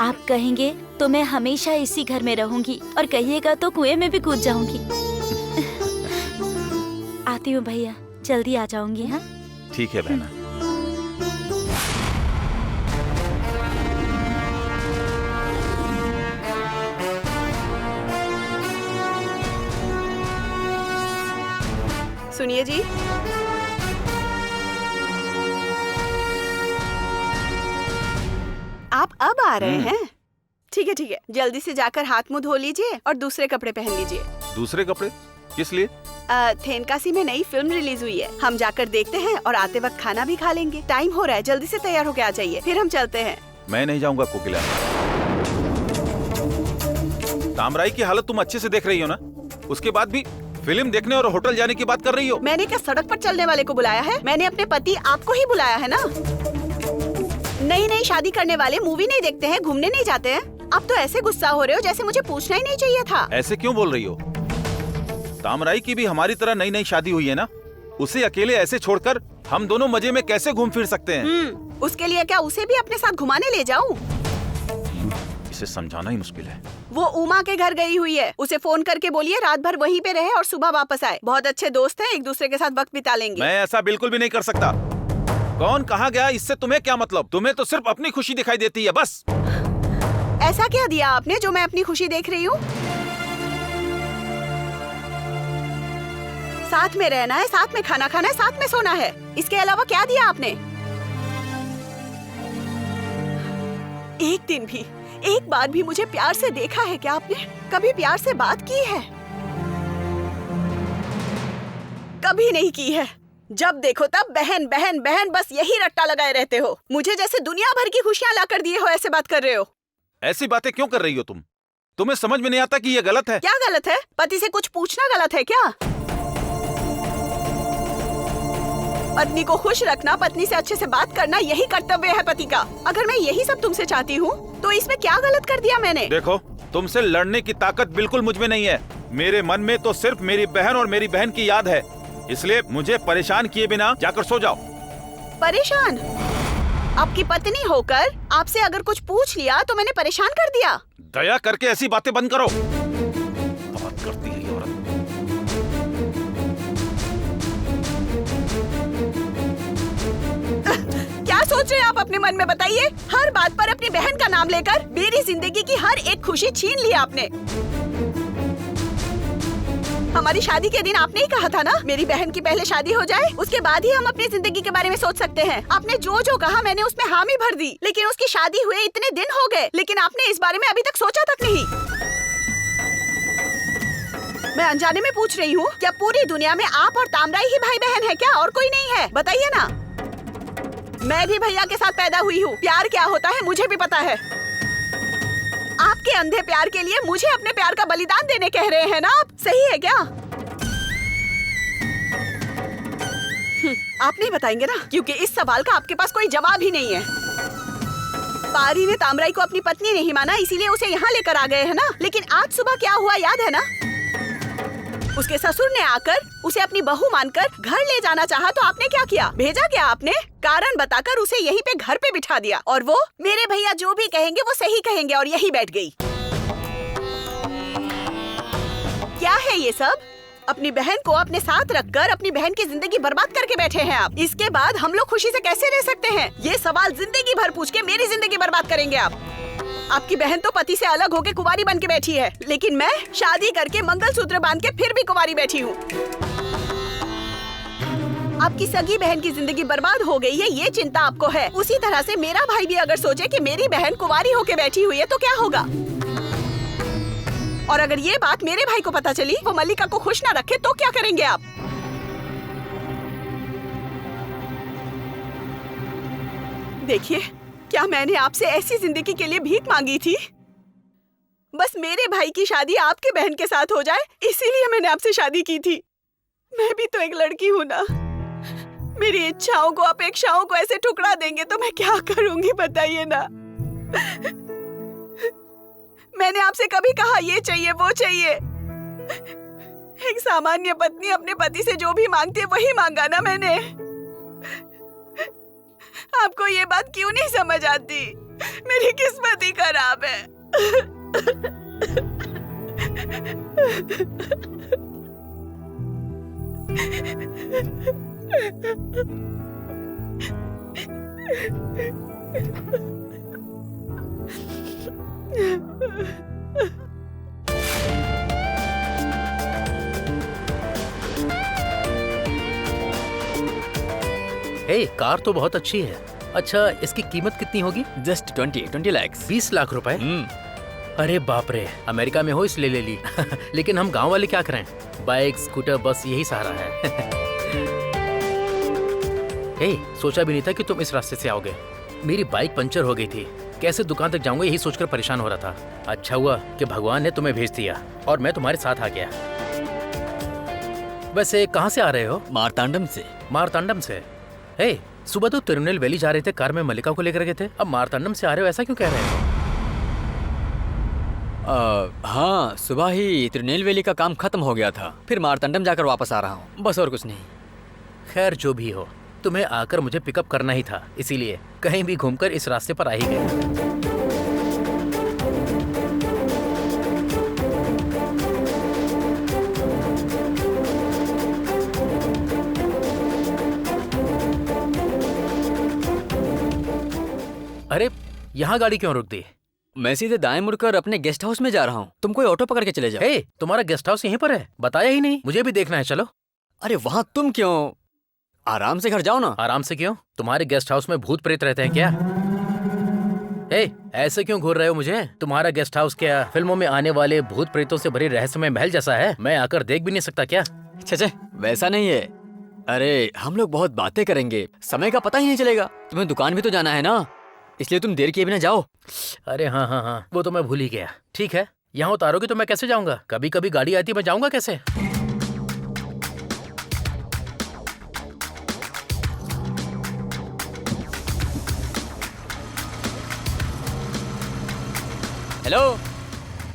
आप कहेंगे तो मैं हमेशा इसी घर में रहूंगी और कहिएगा तो कुएं में भी कूद जाऊंगी। आती हूँ भैया, जल्दी आ जाऊंगी। हाँ ठीक है बहना। सुनिए जी, आप अब आ रहे हैं? ठीक है, जल्दी से जाकर हाथ मुंह धो लीजिए और दूसरे कपड़े पहन लीजिए। दूसरे कपड़े किस लिए? थेनकासी में नई फिल्म रिलीज हुई है, हम जाकर देखते हैं और आते वक्त खाना भी खा लेंगे। टाइम हो रहा है, जल्दी से तैयार होके आ जाइए, फिर हम चलते हैं। मैं नहीं जाऊंगा कोकिला। तामराई की हालत तुम अच्छे से देख रही हो ना, उसके बाद भी फिल्म देखने और होटल जाने की बात कर रही हो। मैंने क्या सड़क पर चलने वाले को बुलाया है? मैंने अपने पति आपको ही बुलाया है ना। नई शादी करने वाले मूवी नहीं देखते हैं, घूमने नहीं जाते हैं। अब तो ऐसे गुस्सा हो रहे हो जैसे मुझे पूछना ही नहीं चाहिए था। ऐसे क्यों बोल रही हो? तामराई की भी हमारी तरह नई शादी हुई है ना, उसे अकेले ऐसे छोड़कर हम दोनों मजे में कैसे घूम फिर सकते हैं? उसके लिए क्या उसे भी अपने साथ घुमाने ले जाऊं? इसे समझाना ही मुश्किल है। वो उमा के घर गई हुई है, उसे फोन करके बोलिए रात भर वहीं पे रहे और सुबह वापस आए। बहुत अच्छे दोस्त हैं, एक दूसरे के साथ वक्त बिता लेंगे। मैं ऐसा बिल्कुल भी नहीं कर सकता। कौन कहाँ गया इससे तुम्हें क्या मतलब? तुम्हें तो सिर्फ अपनी खुशी दिखाई देती है बस। ऐसा क्या दिया आपने जो मैं अपनी खुशी देख रही हूँ? साथ में रहना है, साथ में खाना खाना है, साथ में सोना है, इसके अलावा क्या दिया आपने? एक बार भी मुझे प्यार से देखा है क्या आपने? कभी प्यार से बात की है? कभी नहीं की है। जब देखो तब बहन बहन बहन, बस यही रट्टा लगाए रहते हो। मुझे जैसे दुनिया भर की खुशियां ला कर दिए हो ऐसे बात कर रहे हो। ऐसी बातें क्यों कर रही हो तुम? तुम्हें समझ में नहीं आता कि ये गलत है? क्या गलत है? पति से कुछ पूछना गलत है क्या? पत्नी को खुश रखना, पत्नी से अच्छे से बात करना, यही कर्तव्य है पति का। अगर मैं यही सब तुमसे चाहती हूँ तो इसमें क्या गलत कर दिया मैंने? देखो, तुमसे लड़ने की ताकत बिल्कुल मुझ में नहीं है। मेरे मन में तो सिर्फ मेरी बहन और मेरी बहन की याद है, इसलिए मुझे परेशान किए बिना जाकर सो जाओ। परेशान? आपकी पत्नी होकर आपसे अगर कुछ पूछ लिया तो मैंने परेशान कर दिया? दया करके ऐसी बातें बंद करो। बात करती है ये औरत। क्या सोच रहे हैं आप अपने मन में, बताइए? हर बात पर अपनी बहन का नाम लेकर मेरी जिंदगी की हर एक खुशी छीन ली आपने। हमारी शादी के दिन आपने ही कहा था ना, मेरी बहन की पहले शादी हो जाए, उसके बाद ही हम अपनी जिंदगी के बारे में सोच सकते हैं। आपने जो जो कहा मैंने उसमें हामी भर दी, लेकिन उसकी शादी हुए इतने दिन हो गए, लेकिन आपने इस बारे में अभी तक सोचा तक नहीं। मैं अनजाने में पूछ रही हूँ, क्या पूरी दुनिया में आप और तामराई ही भाई बहन है क्या, और कोई नहीं है? बताइए ना। मैं भी भैया के साथ पैदा हुई हूँ, प्यार क्या होता है मुझे भी पता है। आपके अंधे प्यार के लिए मुझे अपने प्यार का बलिदान देने कह रहे हैं ना आप? सही है क्या? आप नहीं बताएंगे ना, क्योंकि इस सवाल का आपके पास कोई जवाब ही नहीं है। पारी ने तामराई को अपनी पत्नी नहीं माना, इसीलिए उसे यहाँ लेकर आ गए हैं ना। लेकिन आज सुबह क्या हुआ याद है ना? उसके ससुर ने आकर उसे अपनी बहू मानकर घर ले जाना चाहा तो आपने क्या किया? भेजा क्या आपने? कारण बताकर उसे यहीं पे घर पे बिठा दिया, और वो मेरे भैया जो भी कहेंगे वो सही कहेंगे, और यही बैठ गई। क्या है ये सब? अपनी बहन को अपने साथ रखकर अपनी बहन की जिंदगी बर्बाद करके बैठे हैं आप। इसके बाद हम लोग खुशी से कैसे रह सकते हैं? ये सवाल जिंदगी भर पूछ के मेरी जिंदगी बर्बाद करेंगे आप। आपकी बहन तो पति से अलग होके कुंवारी बन के बैठी है, लेकिन मैं शादी करके मंगलसूत्र बांध के फिर भी कुंवारी बैठी हूँ। आपकी सगी बहन की जिंदगी बर्बाद हो गई है, ये चिंता आपको है। उसी तरह से मेरा भाई भी अगर सोचे कि मेरी बहन कुंवारी होके बैठी हुई है तो क्या होगा? और अगर ये बात मेरे भाई को पता चली, वो मल्लिका को खुश ना रखे, तो क्या करेंगे आप? देखिए, क्या मैंने आपसे ऐसी जिंदगी के लिए भीख मांगी थी? बस मेरे भाई की शादी आपके बहन के साथ हो जाए, इसीलिए मैंने आपसे शादी की थी। मैं भी तो एक लड़की हूँ ना। मेरी इच्छाओं को, अपेक्षाओं को ऐसे ठुकरा देंगे तो मैं क्या करूंगी, बताइए ना। मैंने आपसे कभी कहा ये चाहिए वो चाहिए? एक सामान्य पत्नी अपने पति से जो भी मांगती है वही मांगा ना मैंने। आपको ये बात क्यों नहीं समझ आती? मेरी किस्मत ही खराब है। हे, कार तो बहुत अच्छी है। अच्छा, इसकी कीमत कितनी होगी? Just 20 lakhs। 20 लाख रुपए? अरे बाप रे, अमेरिका में हो इसलिए ले ली। लेकिन हम गांव वाले क्या करें? बाइक, स्कूटर, बस यही सहारा है। हे, सोचा भी नहीं था कि तुम इस रास्ते से आओगे। मेरी बाइक पंचर हो गई थी, कैसे दुकान तक जाऊंगा यही सोचकर परेशान हो रहा था। अच्छा हुआ कि भगवान ने तुम्हें भेज दिया और मैं तुम्हारे साथ आ गया। वैसे कहाँ से आ रहे हो? मार्तांडम से। मारतांडम से? हे, सुबह तो तिरुनेलवेली जा रहे थे, कार में मल्लिका को लेकर गए थे, अब मारतांडम से आ रहे हो, ऐसा क्यों कह रहे हो? हाँ, सुबह ही तिरुनेलवेली का काम खत्म हो गया था, फिर मार्तांडम जाकर वापस आ रहा हूँ, बस और कुछ नहीं। खैर जो भी हो, तुम्हें आकर मुझे पिकअप करना ही था, इसीलिए कहीं भी घूमकर इस रास्ते पर आ ही गए। अरे, यहाँ गाड़ी क्यों रुक दी? मैं सीधे दाएं मुड़कर अपने गेस्ट हाउस में जा रहा हूँ, तुम कोई ऑटो पकड़ के चले जाओ। हे, तुम्हारा गेस्ट हाउस यहीं पर है? बताया ही नहीं, मुझे भी देखना है। चलो। अरे वहाँ तुम क्यों? आराम से घर जाओ ना। आराम से क्यों? तुम्हारे गेस्ट हाउस में भूत प्रेत रहते हैं क्या? हे, ऐसे क्यों घूर रहे हो मुझे? तुम्हारा गेस्ट हाउस क्या फिल्मों में आने वाले भूत प्रेतों से भरी रहस्यमय महल जैसा है? मैं आकर देख भी नहीं सकता क्या? छे, वैसा नहीं है। अरे हम लोग बहुत बातें करेंगे, समय का पता ही नहीं चलेगा। तुम्हें दुकान भी तो जाना है ना, इसलिए तुम देर किए बिना जाओ। अरे हाँ हाँ हाँ, वो तो मैं भूल ही गया। ठीक है, यहाँ उतारोगे तो मैं कैसे जाऊंगा? कभी कभी गाड़ी आती है, मैं जाऊंगा कैसे? हेलो,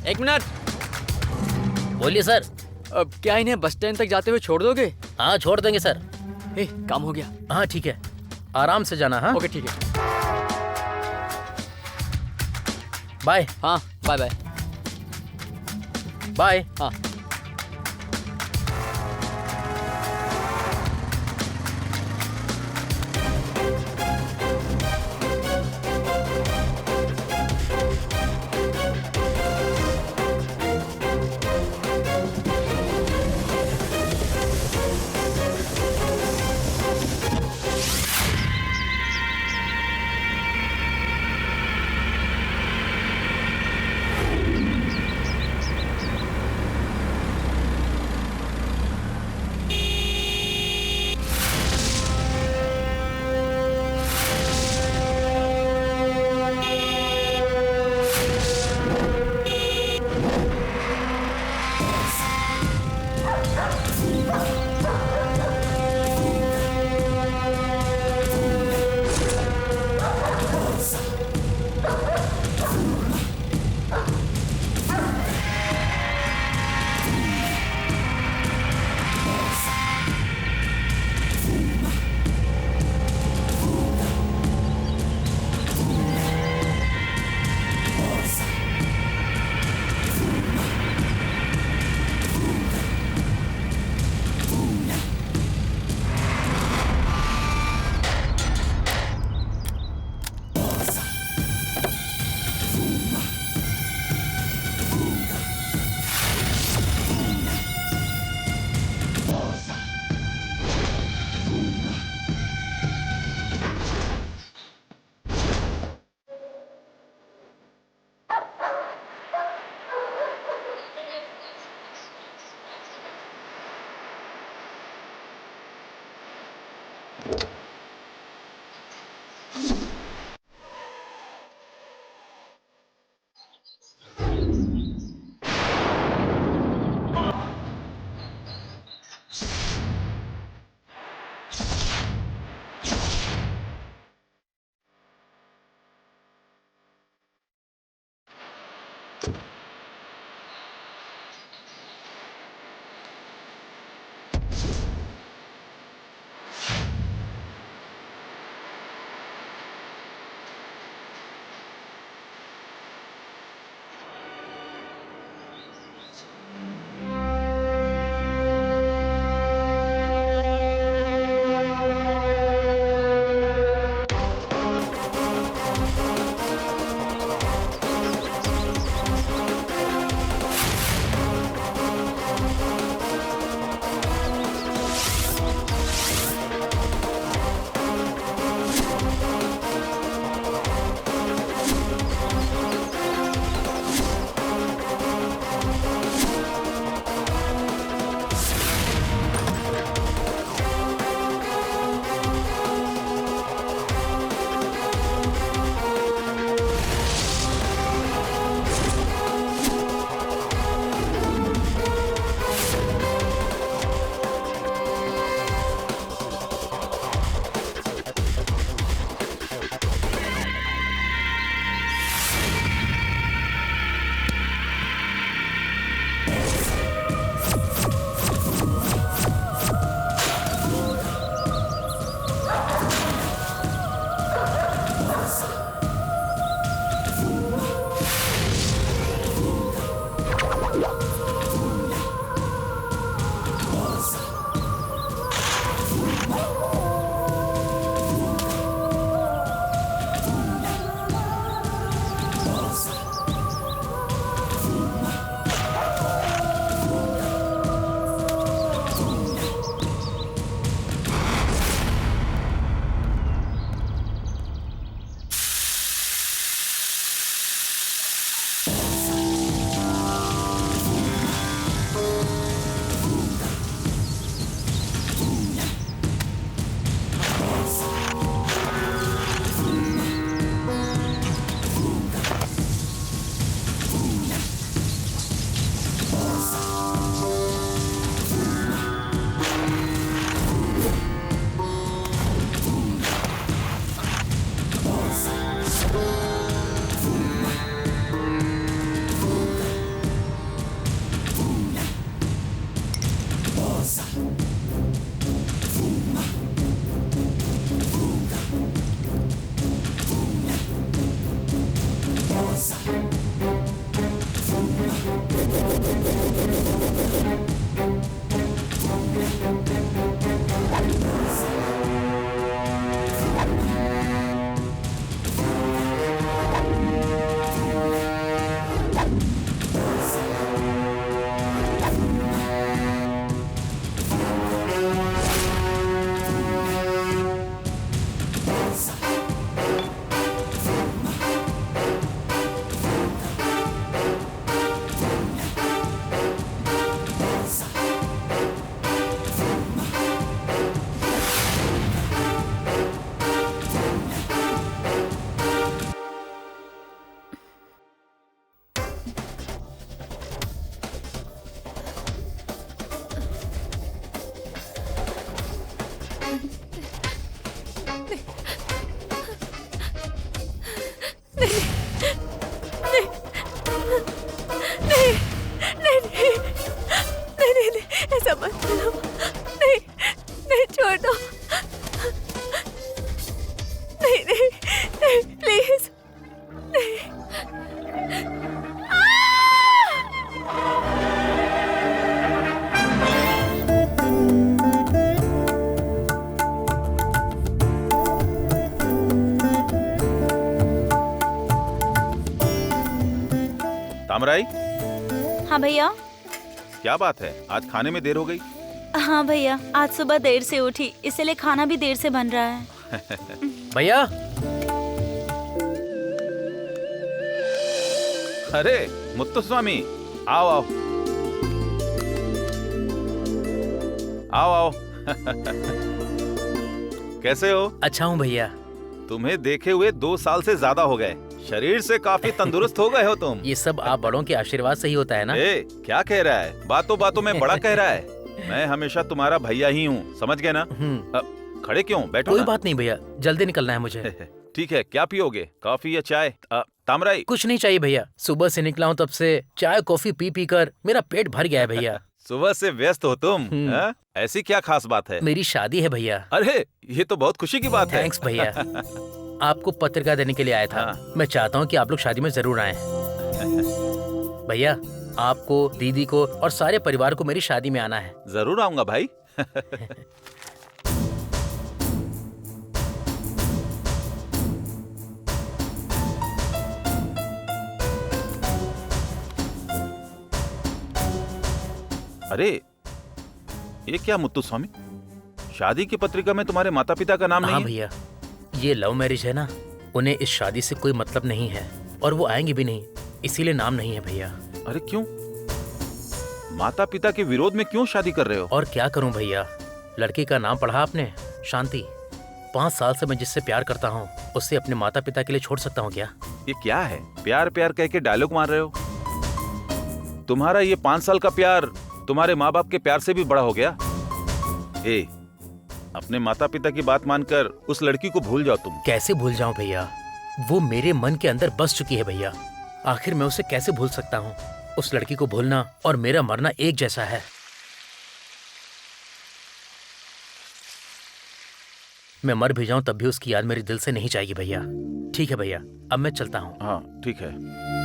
एक मिनट। बोलिए सर। अब क्या इन्हें बस स्टैंड तक जाते हुए छोड़ दोगे? हाँ, छोड़ देंगे सर। काम हो गया। हाँ ठीक है, आराम से जाना। हाँ ओके ठीक है। बाय। हाँ बाय बाय। बाय। हाँ। तामराई, हाँ भैया। क्या बात है, आज खाने में देर हो गई? हाँ भैया, आज सुबह देर से उठी, इसलिए खाना भी देर से बन रहा है। भैया। अरे मुत्तुस्वामी, आओ आओ आओ आओ। कैसे हो? अच्छा हूँ भैया। तुम्हें देखे हुए 2 साल से ज्यादा हो गए। शरीर से काफी तंदुरुस्त हो गए हो तुम। ये सब आप बड़ों के आशीर्वाद से ही होता है ना। क्या कह रहा है? बातों बातों में बड़ा कह रहा है। मैं हमेशा तुम्हारा भैया ही हूँ, समझ गए ना? खड़े क्यों, बैठो। कोई बात नहीं भैया, जल्दी निकलना है मुझे। ठीक है, क्या पियोगे, कॉफी या चाय? तामराई। कुछ नहीं चाहिए भैया, सुबह से निकला हूँ तब से चाय कॉफी पी पी कर मेरा पेट भर गया है भैया। सुबह से व्यस्त हो तुम? ऐसी क्या खास बात है? मेरी शादी है भैया। अरे ये तो बहुत खुशी की बात है। थैंक्स भैया। आपको पत्रिका देने के लिए आया था। मैं चाहता हूँ कि आप लोग शादी में जरूर आए। भैया आपको, दीदी को और सारे परिवार को मेरी शादी में आना है। जरूर आऊंगा भाई। अरे ये क्या मुत्तुस्वामी, शादी की पत्रिका में तुम्हारे माता पिता का नाम नहीं है? हाँ भैया, ये लव मैरिज है ना, उन्हें इस शादी से कोई मतलब नहीं है और वो आएंगे भी नहीं, इसीलिए नाम नहीं है भैया। अरे क्यों, माता पिता के विरोध में क्यों शादी कर रहे हो? और क्या करूं भैया, लड़की का नाम पढ़ा आपने, शांति। 5 साल से मैं जिससे प्यार करता हूँ उससे अपने माता पिता के लिए छोड़ सकता हूँ क्या? ये क्या है, प्यार प्यार कह के डायलॉग मार रहे हो? तुम्हारा ये 5 साल का प्यार तुम्हारे माँ बाप के प्यार से भी बड़ा हो गया। अपने माता पिता की बात मानकर उस लड़की को भूल जाओ तुम। कैसे भूल जाऊं भैया, वो मेरे मन के अंदर बस चुकी है भैया। आखिर मैं उसे कैसे भूल सकता हूँ? उस लड़की को भूलना और मेरा मरना एक जैसा है। मैं मर भी जाऊं तब भी उसकी याद मेरे दिल से नहीं जाएगी भैया। ठीक है भैया, अब मैं चलता हूँ। हाँ ठीक है।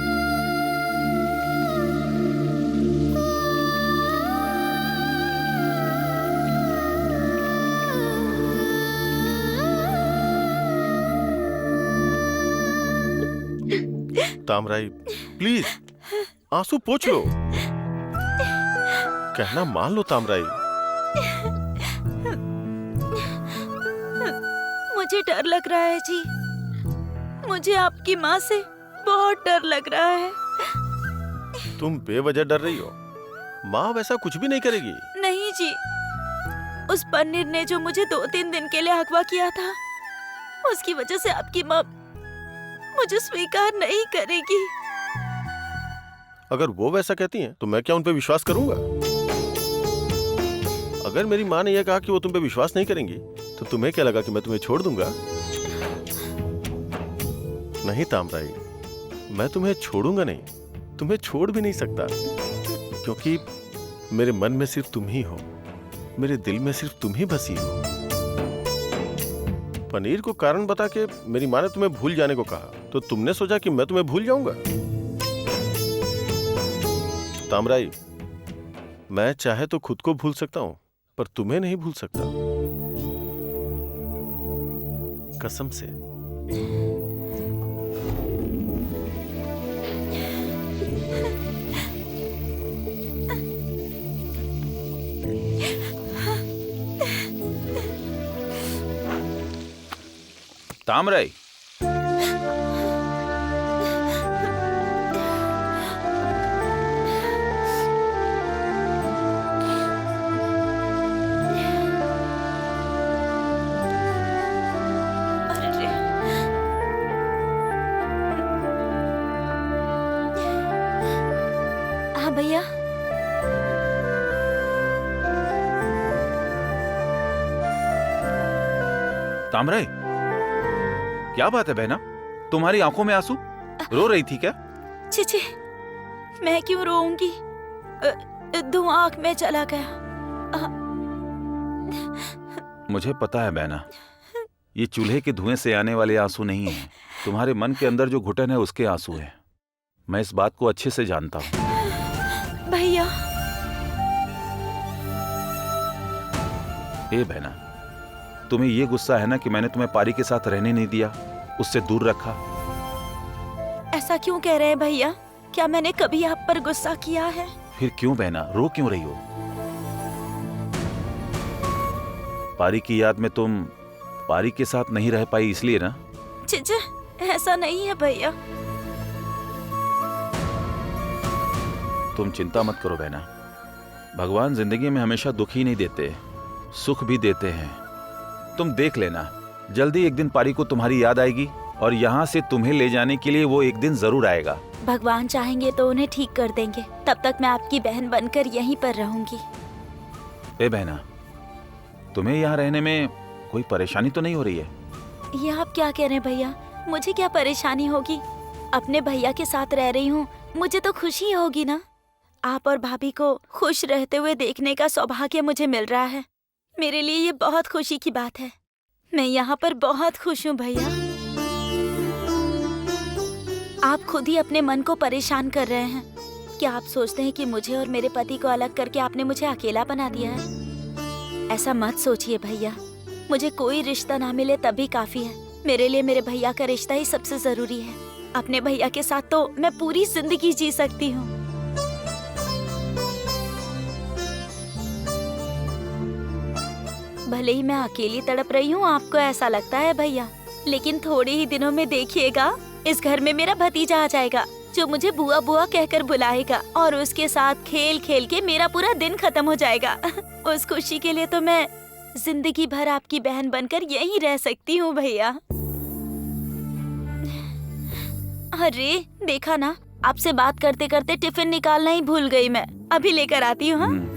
तामराई प्लीज आंसू पोंछ लो, कहना मान लो तामराई। मुझे डर लग रहा है जी, मुझे आपकी माँ से बहुत डर लग रहा है। तुम बेवजह डर रही हो, माँ वैसा कुछ भी नहीं करेगी। नहीं जी, उस पन्नीर ने जो मुझे 2-3 दिन के लिए अगवा किया था, उसकी वजह से आपकी माँ मुझे स्वीकार नहीं करेगी। अगर वो वैसा कहती हैं, तो मैं क्या उन पे विश्वास करूंगा? अगर मेरी माँ ने यह कहा कि वो तुम पे विश्वास नहीं करेंगी, तो तुम्हें क्या लगा कि मैं तुम्हें छोड़ दूंगा? नहीं तामराई, मैं तुम्हें छोड़ूंगा नहीं, तुम्हें छोड़ भी नहीं सकता, क्योंकि मेरे मन में सिर्फ तुम ही हो, मेरे दिल में सिर्फ तुम ही बसी हो। पनीर को कारण बता के मेरी माँ ने तुम्हें भूल जाने को कहा, तो तुमने सोचा कि मैं तुम्हें भूल जाऊंगा? तामराई, मैं चाहे तो खुद को भूल सकता हूं, पर तुम्हें नहीं भूल सकता, कसम से। तामराई, हाँ भैया। तामराई, क्या बात है बहना, तुम्हारी आंखों में आंसू? रो रही थी क्या? छी, मैं क्यों रोऊंगी? धुआं आंख में चला गया। मुझे पता है बहना, ये चूल्हे के धुएं से आने वाले आंसू नहीं हैं, तुम्हारे मन के अंदर जो घुटन है उसके आंसू हैं। मैं इस बात को अच्छे से जानता हूँ। भैया। बहना, तुम्हें ये गुस्सा है ना कि मैंने तुम्हें पारी के साथ रहने नहीं दिया, उससे दूर रखा? ऐसा क्यों कह रहे हैं भैया? क्या मैंने कभी आप पर गुस्सा किया है? फिर क्यों बहना, रो क्यों रही हो? पारी की याद में तुम पारी के साथ नहीं रह पाई इसलिए ना? चिचे, ऐसा नहीं है भैया। तुम चिंता मत करो बहना, भगवान जिंदगी में हमेशा दुख ही नहीं देते, सुख भी देते हैं। तुम देख लेना, जल्दी एक दिन पारी को तुम्हारी याद आएगी और यहाँ से तुम्हें ले जाने के लिए वो एक दिन जरूर आएगा। भगवान चाहेंगे तो उन्हें ठीक कर देंगे। तब तक मैं आपकी बहन बनकर यहीं पर रहूंगी। ए बहना, तुम्हें यहाँ रहने में कोई परेशानी तो नहीं हो रही है? ये आप क्या कह रहे हैं भैया? मुझे क्या परेशानी होगी? अपने भैया के साथ रह रही हूँ, मुझे तो खुशी होगी ना। आप और भाभी को खुश रहते हुए देखने का सौभाग्य मुझे मिल रहा है। मेरे लिए ये बहुत खुशी की बात है। मैं यहाँ पर बहुत खुश हूँ भैया। आप खुद ही अपने मन को परेशान कर रहे हैं। क्या आप सोचते हैं कि मुझे और मेरे पति को अलग करके आपने मुझे अकेला बना दिया है? ऐसा मत सोचिए भैया। मुझे कोई रिश्ता ना मिले तभी काफी है। मेरे लिए मेरे भैया का रिश्ता ही सबसे जरूरी है। अपने भैया के साथ तो मैं पूरी जिंदगी जी सकती हूँ। भले ही मैं अकेली तड़प रही हूँ, आपको ऐसा लगता है भैया, लेकिन थोड़े ही दिनों में देखिएगा, इस घर में मेरा भतीजा आ जाएगा जो मुझे बुआ बुआ कहकर बुलाएगा और उसके साथ खेल खेल के मेरा पूरा दिन खत्म हो जाएगा। उस खुशी के लिए तो मैं जिंदगी भर आपकी बहन बनकर यहीं रह सकती हूँ भैया। अरे देखा ना, आपसे बात करते करते टिफिन निकालना ही भूल गई मैं। अभी लेकर आती हूँ। हाँ?